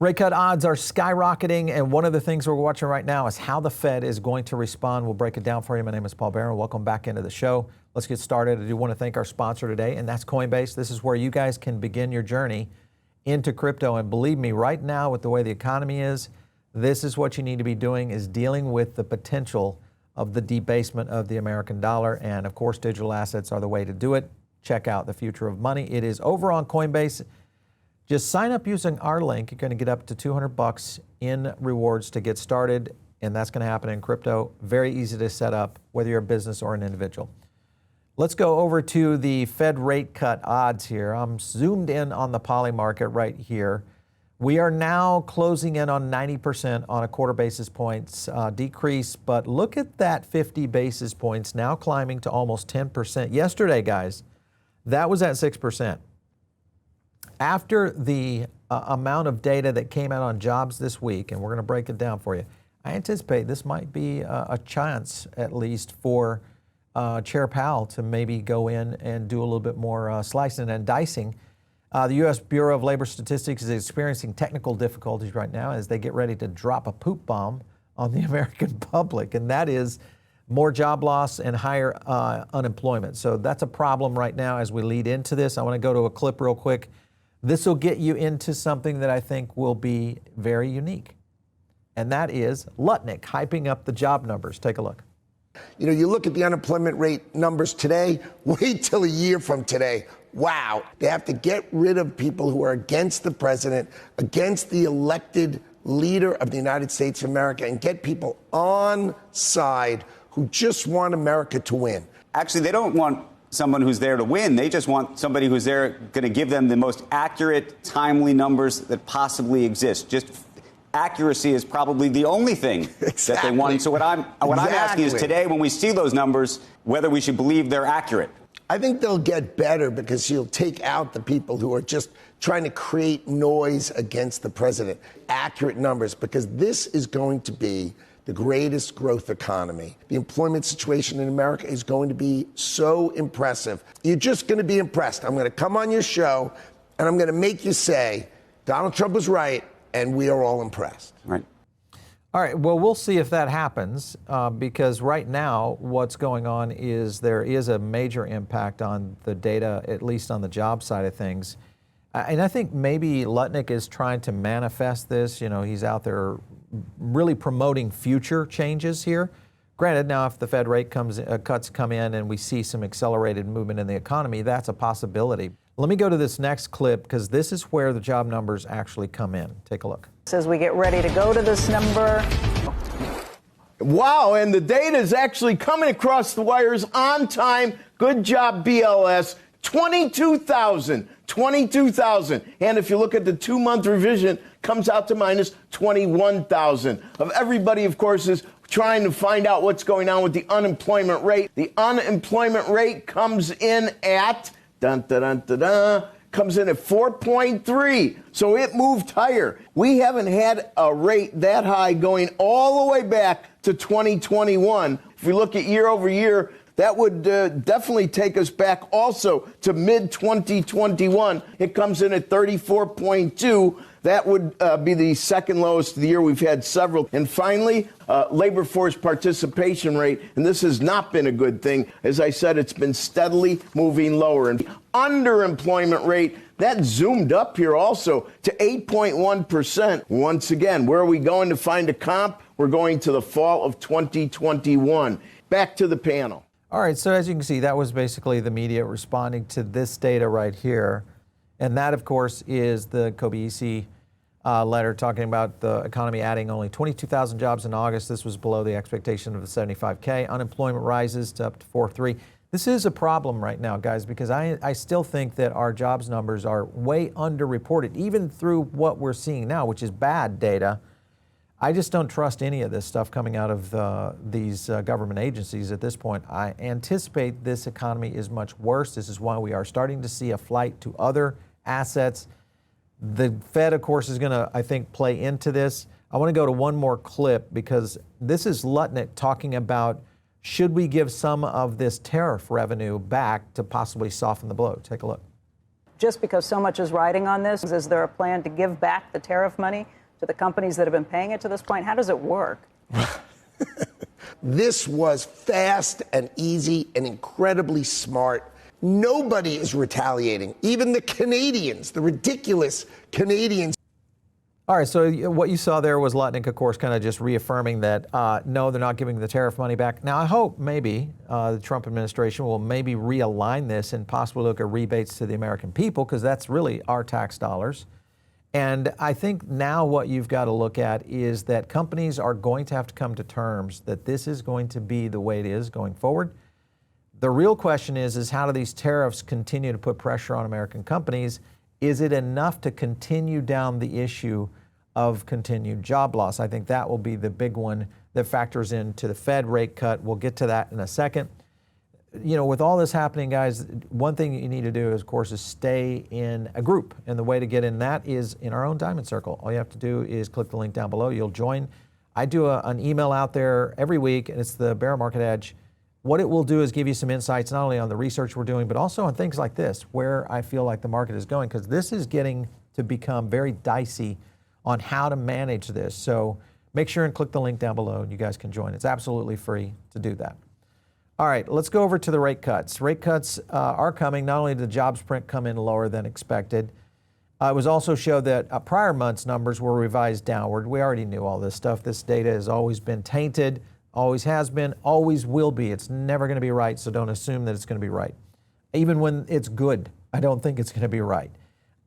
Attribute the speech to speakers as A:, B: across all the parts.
A: Rate cut odds are skyrocketing, and one of the things we're watching right now is how the Fed is going to respond. We'll break it down for you. My name is Paul Barron. Welcome back into the show. Let's get started. I do want to thank our sponsor today, and that's Coinbase. This is where you guys can begin your journey into crypto. And believe me, right now, with the way the economy is, this is what you need to be doing, is dealing with the potential of the debasement of the American dollar. And of course, digital assets are the way to do it. Check out the future of money. It is over on Coinbase. Just sign up using our link. You're going to get up to $200 in rewards to get started, and that's going to happen in crypto. Very easy to set up, whether you're a business or an individual. Let's go over to the Fed rate cut odds here. I'm zoomed in on the Polymarket right here. We are now closing in on 90% on a quarter basis points decrease, but look at that 50 basis points now climbing to almost 10%. Yesterday, guys, that was at 6%. After the amount of data that came out on jobs this week, and we're going to break it down for you, I anticipate this might be a chance, at least, for Chair Powell to maybe go in and do a little bit more slicing and dicing. The U.S. Bureau of Labor Statistics is experiencing technical difficulties right now as they get ready to drop a poop bomb on the American public, and that is more job loss and higher unemployment. So that's a problem right now as we lead into this. I want to go to a clip real quick. This will get you into something that I think will be very unique, and that is Lutnik hyping up the job numbers. Take a look.
B: You know, you look at the unemployment rate numbers today, wait till a year from today. Wow. They have to get rid of people who are against the president, against the elected leader of the United States of America, and get people on side who just want America to win.
C: Actually, they don't want someone who's there to win. They just want somebody who's there going to give them the most accurate, timely numbers that possibly exist. Just accuracy is probably the only thing that they want. So what I'm asking is today, when we see those numbers, whether we should believe they're accurate.
B: I think they'll get better because you'll take out the people who are just trying to create noise against the president. Accurate numbers, because this is going to be the greatest growth economy. The employment situation in America is going to be so impressive. You're just going to be impressed. I'm going to come on your show, and I'm going to make you say, Donald Trump was right, and we are all impressed.
C: Right.
A: All right, well, we'll see if that happens, because right now what's going on is there is a major impact on the data, at least on the job side of things. And I think maybe Lutnik is trying to manifest this. You know, he's out there really promoting future changes here. Granted, now if the Fed rate cuts come in and we see some accelerated movement in the economy, that's a possibility. Let me go to this next clip, because this is where the job numbers actually come in. Take a look.
D: As we get ready to go to this number.
E: Wow, and the data is actually coming across the wires on time. Good job, BLS. 22,000. And if you look at the 2-month revision, comes out to minus 21,000. Of everybody, of course, is trying to find out what's going on with the unemployment rate. The unemployment rate comes in at comes in at 4.3. So it moved higher. We haven't had a rate that high going all the way back to 2021. If we look at year over year, that would definitely take us back also to mid-2021. It comes in at 34.2. That would be the second lowest of the year. We've had several. And finally, labor force participation rate, and this has not been a good thing. As I said, it's been steadily moving lower. And underemployment rate, that zoomed up here also to 8.1%. Once again, where are we going to find a comp? We're going to the fall of 2021. Back to the panel.
A: All right, so as you can see, that was basically the media responding to this data right here. And that, of course, is the Kobeisi letter talking about the economy adding only 22,000 jobs in August. This was below the expectation of the 75K. Unemployment rises to up to 4.3. This is a problem right now, guys, because I still think that our jobs numbers are way underreported, even through what we're seeing now, which is bad data. I just don't trust any of this stuff coming out of these government agencies at this point. I anticipate this economy is much worse. This is why we are starting to see a flight to other assets. The Fed, of course, is going to, I think, play into this. I want to go to one more clip, because this is Lutnik talking about, should we give some of this tariff revenue back to possibly soften the blow? Take a look.
D: just because so much is riding on this, is there a plan to give back the tariff money to the companies that have been paying it to this point? How does it work?
B: This was fast and easy and incredibly smart. Nobody is retaliating. Even the Canadians, the ridiculous Canadians.
A: All right, so what you saw there was Lutnik, of course, kind of just reaffirming that, no, they're not giving the tariff money back. Now, I hope maybe the Trump administration will maybe realign this and possibly look at rebates to the American people, because that's really our tax dollars. And I think now what you've got to look at is that companies are going to have to come to terms that this is going to be the way it is going forward. The real question is how do these tariffs continue to put pressure on American companies? Is it enough to continue down the issue of continued job loss? I think that will be the big one that factors into the Fed rate cut. We'll get to that in a second. You know, with all this happening, guys, one thing you need to do, of course, is stay in a group. And the way to get in that is in our own Diamond Circle. All you have to do is click the link down below. You'll join. I do an email out there every week, and it's the Bear Market Edge. What it will do is give you some insights, not only on the research we're doing, but also on things like this, where I feel like the market is going, because this is getting to become very dicey on how to manage this. So make sure and click the link down below, and you guys can join. It's absolutely free to do that. All right, let's go over to the rate cuts. Rate cuts are coming. Not only did the jobs print come in lower than expected, it was also showed that prior months' numbers were revised downward. We already knew all this stuff. This data has always been tainted, always has been, always will be. It's never going to be right, so don't assume that it's going to be right. Even when it's good, I don't think it's going to be right.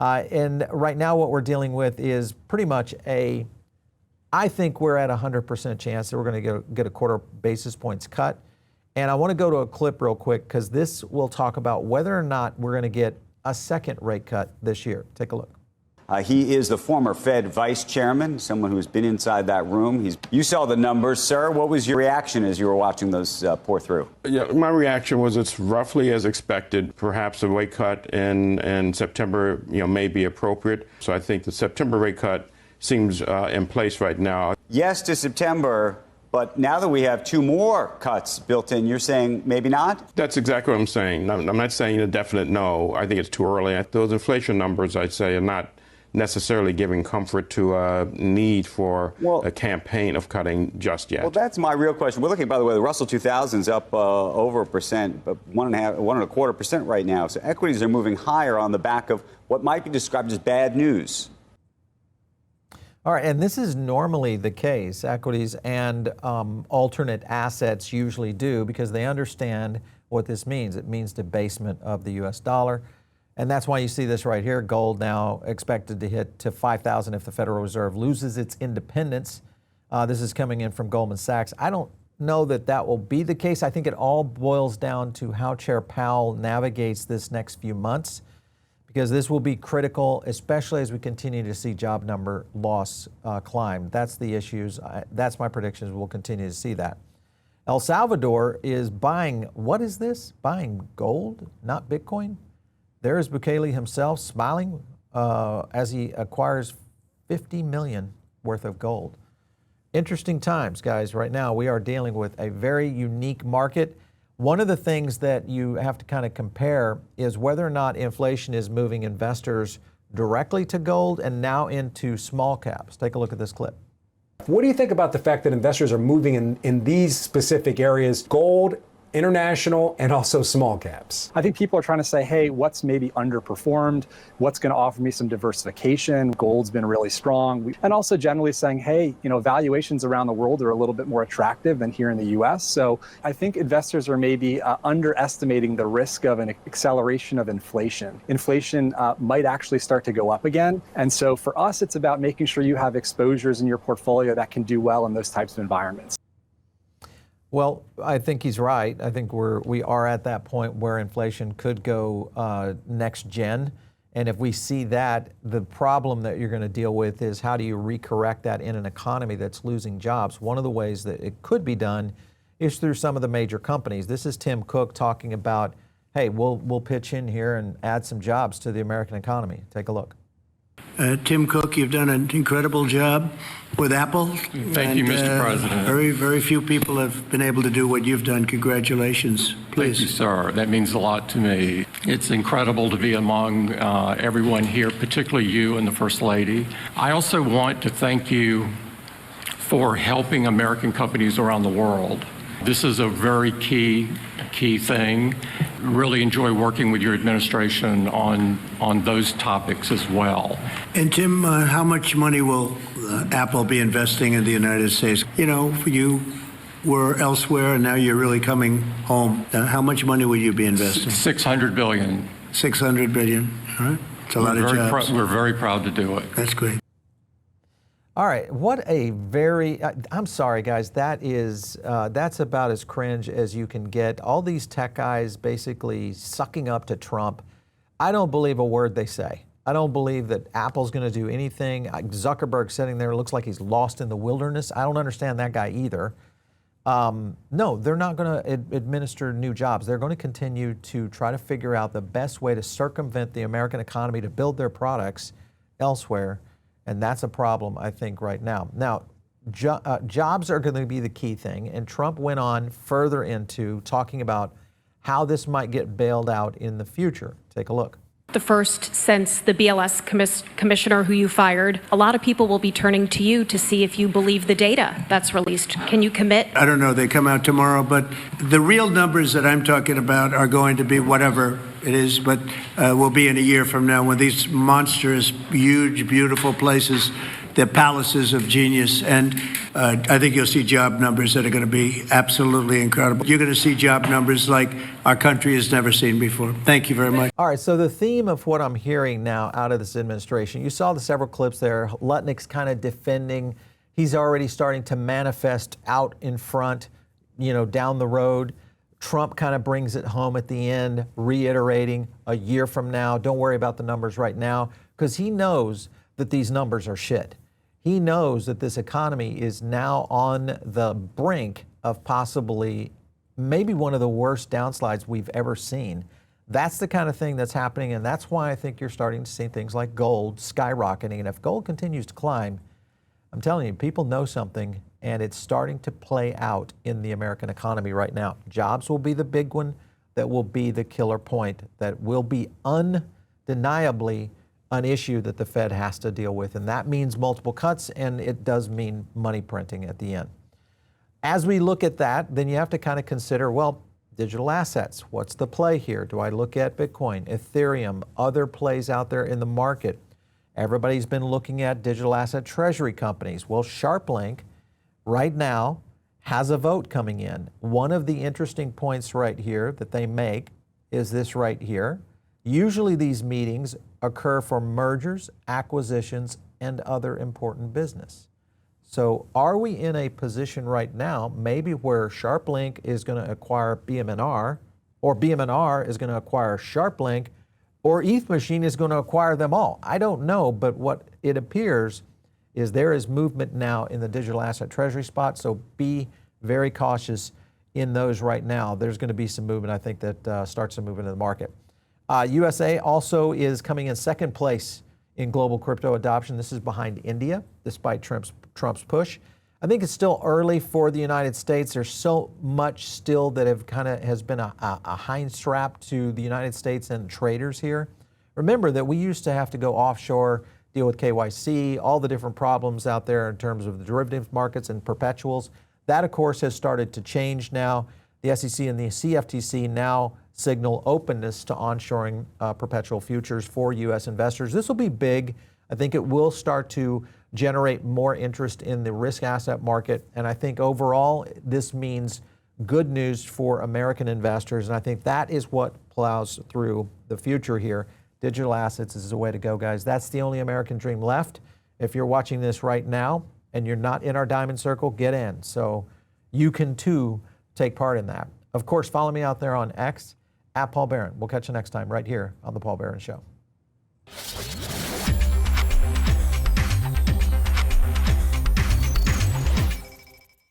A: And right now what we're dealing with is pretty much I think we're at 100% chance that we're going to get a quarter basis points cut. And I want to go to a clip real quick, because this will talk about whether or not we're going to get a second rate cut this year. Take a look.
C: He is the former Fed vice chairman, someone who's been inside that room. You saw the numbers, sir. What was your reaction as you were watching those pour through?
F: Yeah, my reaction was it's roughly as expected. Perhaps a rate cut in September, may be appropriate. So I think the September rate cut seems in place right now.
C: Yes to September. But now that we have two more cuts built in, you're saying maybe not?
F: That's exactly what I'm saying. I'm not saying a definite no. I think it's too early. Those inflation numbers, I'd say, are not necessarily giving comfort to a need for a campaign of cutting just yet.
C: Well, that's my real question. We're looking, by the way, the Russell 2000's up over 1%, but 1.25% right now. So equities are moving higher on the back of what might be described as bad news.
A: All right, and this is normally the case. Equities and alternate assets usually do, because they understand what this means. It means debasement of the U.S. dollar. And that's why you see this right here. Gold now expected to hit to 5,000 if the Federal Reserve loses its independence. This is coming in from Goldman Sachs. I don't know that that will be the case. I think it all boils down to how Chair Powell navigates this next few months, because this will be critical, especially as we continue to see job number loss climb. That's the issues. That's my predictions. We'll continue to see that. El Salvador is buying, what is this? Buying gold, not Bitcoin? There's Bukele himself smiling as he acquires 50 million worth of gold. Interesting times, guys. Right now, we are dealing with a very unique market. One of the things that you have to kind of compare is whether or not inflation is moving investors directly to gold and now into small caps. Take a look at this clip.
G: What do you think about the fact that investors are moving in these specific areas, gold, international, and also small caps?
H: I think people are trying to say, hey, what's maybe underperformed? What's going to offer me some diversification? Gold's been really strong. And also generally saying, hey, valuations around the world are a little bit more attractive than here in the US. So I think investors are maybe underestimating the risk of an acceleration of inflation. Inflation might actually start to go up again. And so for us, it's about making sure you have exposures in your portfolio that can do well in those types of environments.
A: Well, I think he's right. I think we are at that point where inflation could go next gen. And if we see that, the problem that you're going to deal with is how do you recorrect that in an economy that's losing jobs? One of the ways that it could be done is through some of the major companies. This is Tim Cook talking about, hey, we'll pitch in here and add some jobs to the American economy. Take a look.
I: Tim Cook, you've done an incredible job with Apple.
J: Thank you, Mr. President.
I: Very, very few people have been able to do what you've done. Congratulations. Please.
J: Thank you, sir. That means a lot to me. It's incredible to be among everyone here, particularly you and the First Lady. I also want to thank you for helping American companies around the world. This is a very key thing. Really enjoy working with your administration on those topics as well.
I: And Tim, how much money will Apple be investing in the United States? You know, you were elsewhere and now you're really coming home. How much money will you be investing?
J: $600 billion.
I: $600 billion. All right. It's a lot of jobs.
J: We're very proud to do it.
I: That's great.
A: All right, what a very, I'm sorry guys, that's about as cringe as you can get. All these tech guys basically sucking up to Trump. I don't believe a word they say. I don't believe that Apple's gonna do anything. Zuckerberg sitting there looks like he's lost in the wilderness. I don't understand that guy either. No, they're not gonna administer new jobs. They're gonna continue to try to figure out the best way to circumvent the American economy to build their products elsewhere. And that's a problem, I think, right now. Now, jobs are going to be the key thing. And Trump went on further into talking about how this might get bailed out in the future. Take a look.
K: The first since the BLS commissioner who you fired. A lot of people will be turning to you to see if you believe the data that's released. Can you commit?
I: I don't know. They come out tomorrow, but the real numbers that I'm talking about are going to be whatever it is, but will be in a year from now when these monstrous, huge, beautiful places, they're palaces of genius. And I think you'll see job numbers that are going to be absolutely incredible. You're going to see job numbers like our country has never seen before. Thank you very much.
A: All right, so the theme of what I'm hearing now out of this administration, you saw the several clips there. Lutnik's kind of defending. He's already starting to manifest out in front, down the road. Trump kind of brings it home at the end, reiterating a year from now, don't worry about the numbers right now, because he knows that these numbers are shit. He knows that this economy is now on the brink of possibly maybe one of the worst downslides we've ever seen. That's the kind of thing that's happening, and that's why I think you're starting to see things like gold skyrocketing. And if gold continues to climb, I'm telling you, people know something, and it's starting to play out in the American economy right now. Jobs will be the big one that will be the killer point, that will be undeniably an issue that the Fed has to deal with. And that means multiple cuts, and it does mean money printing at the end. As we look at that, then you have to kind of consider, well, digital assets. What's the play here? Do I look at Bitcoin, Ethereum, other plays out there in the market? Everybody's been looking at digital asset treasury companies. Well, SharpLink right now has a vote coming in. One of the interesting points right here that they make is this right here. Usually these meetings occur for mergers, acquisitions, and other important business. So are we in a position right now, maybe where SharpLink is going to acquire BMNR, or BMNR is going to acquire SharpLink, or ETH Machine is going to acquire them all? I don't know, but what it appears is there is movement now in the digital asset treasury spot, so be very cautious in those right now. There's going to be some movement, I think, that starts to move into the market. USA also is coming in second place in global crypto adoption. This is behind India, despite Trump's push. I think it's still early for the United States. There's so much still that has been a hind strap to the United States and traders here. Remember that we used to have to go offshore, deal with KYC, all the different problems out there in terms of the derivatives markets and perpetuals. That, of course, has started to change now. The SEC and the CFTC now signal openness to onshoring perpetual futures for U.S. investors. This will be big. I think it will start to generate more interest in the risk asset market. And I think overall, this means good news for American investors. And I think that is what plows through the future here. Digital assets is the way to go, guys. That's the only American dream left. If you're watching this right now and you're not in our Diamond Circle, get in. So you can too take part in that. Of course, follow me out there on X, @Paul Barron. We'll catch you next time right here on The Paul Barron Show.